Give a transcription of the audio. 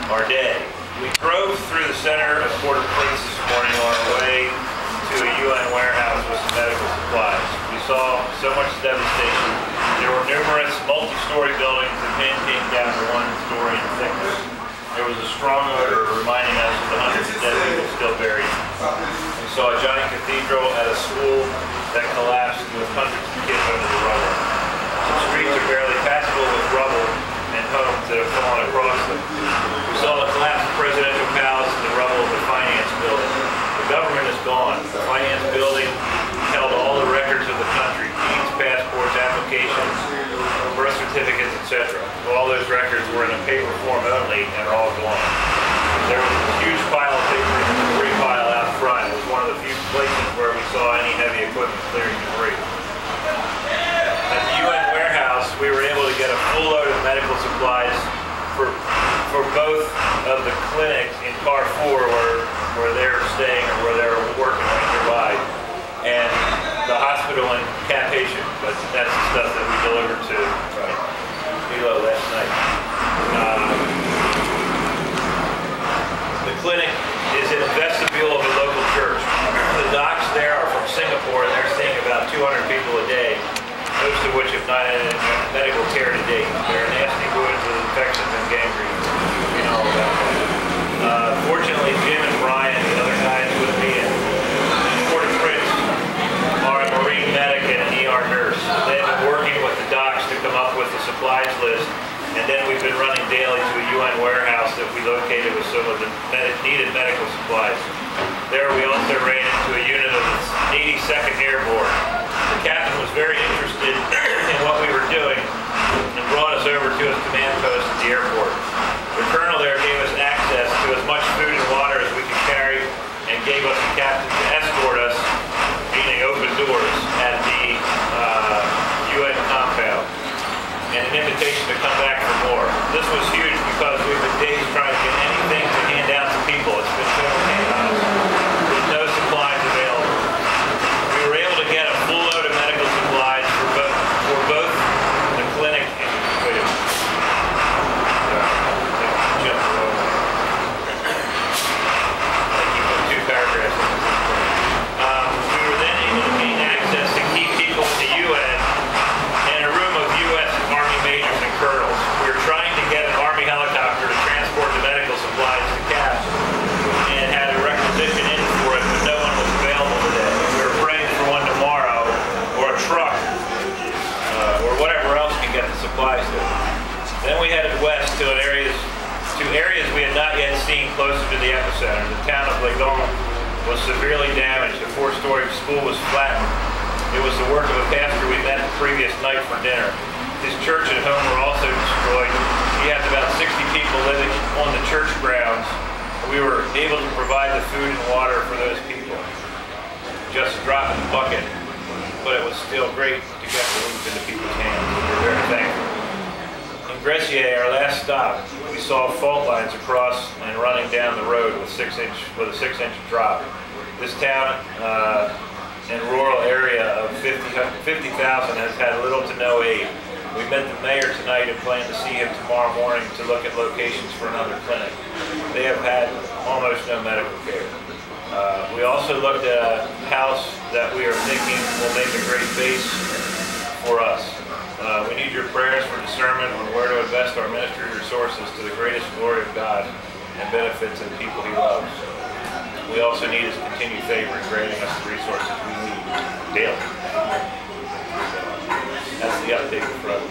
our day. We drove through the center of Port-au-Prince this morning on our way to a UN warehouse with some medical supplies. We saw so much devastation. There were numerous multi-story buildings that came down to 1 story in thickness. There was a strong odor reminding us of the hundreds of dead people still buried. We saw a giant cathedral at a school that collapsed with hundreds of kids under the rubble. Some streets are barely passable with rubble and homes that have fallen across them. We saw the collapse of presidential palace and the rubble of the finance building. The government is gone. The finance building held all the records of the country, deeds, passports, applications, birth certificates, etc. All those records were in a paper form only and are all gone. There was a huge pile of paper in the debris pile out front. It was one of the few places where we saw any heavy equipment clearing debris. At the UN warehouse, we were able to get a full load of medical supplies for both of the clinics in Car 4 where they're staying or where they're working right nearby, and the hospital in Cap Haitian, but that's the stuff that we delivered to Hilo last night. The clinic is in the vestibule of a local church. The docs there are from Singapore, and they're seeing about 200 people a day, most of which have not had any medical care to date. There are nasty wounds with infections and gangrene. You know all about that. Fortunately, Jim and Brian, the other guys with me in Port-au-Prince, are a Marine medic and an ER nurse. They've been working with the docs to come up with the supplies list, and then we've been running daily to a UN warehouse that we located with some of the needed medical supplies. There we also ran into a unit of the 82nd Airborne. The captain was very interested in what we were doing and brought us over to his command post at the airport. The colonel there gave us access to as much food and water as we could carry and gave us the captain to escort us, meaning open doors, at the UN compound, and an invitation to come back for more. This was huge because we've been days trying to get anything to hand out to people. It's been so chaos. There's no supplies available. We were able to get a full load of medical supplies for both the clinic and paragraphs. We were then able to gain access to key people in the UN and a room of U.S. Army majors and colonels. We were trying to get an Army helicopter to transport the medical supplies to CAP and had a requisition in for it, but no one was available today. We were praying for one tomorrow, or a truck, or whatever else can get the supplies to. Then we headed west to areas we had not yet seen closer to the epicenter. The town of Legon was severely damaged. The 4-story school was flattened. It was the work of a pastor we met the previous night for dinner. His church and home were also destroyed. He has about 60 people living on the church grounds. We were able to provide the food and water for those people. Just a drop in the bucket, but it was still great to get relief into people's hands. We're very thankful. In Grecier, our last stop, we saw fault lines across and running down the road with a 6-inch drop. This town and rural area of 50,000 has had little to no aid. We met the mayor tonight and plan to see him tomorrow morning to look at locations for another clinic. They have had almost no medical care. We also looked at a house that we are thinking will make a great base for us. We need your prayers for discernment on where to invest our ministry resources to the greatest glory of God and benefit to the people He loves. We also need His continued favor in granting us the resources we need daily. That's the update from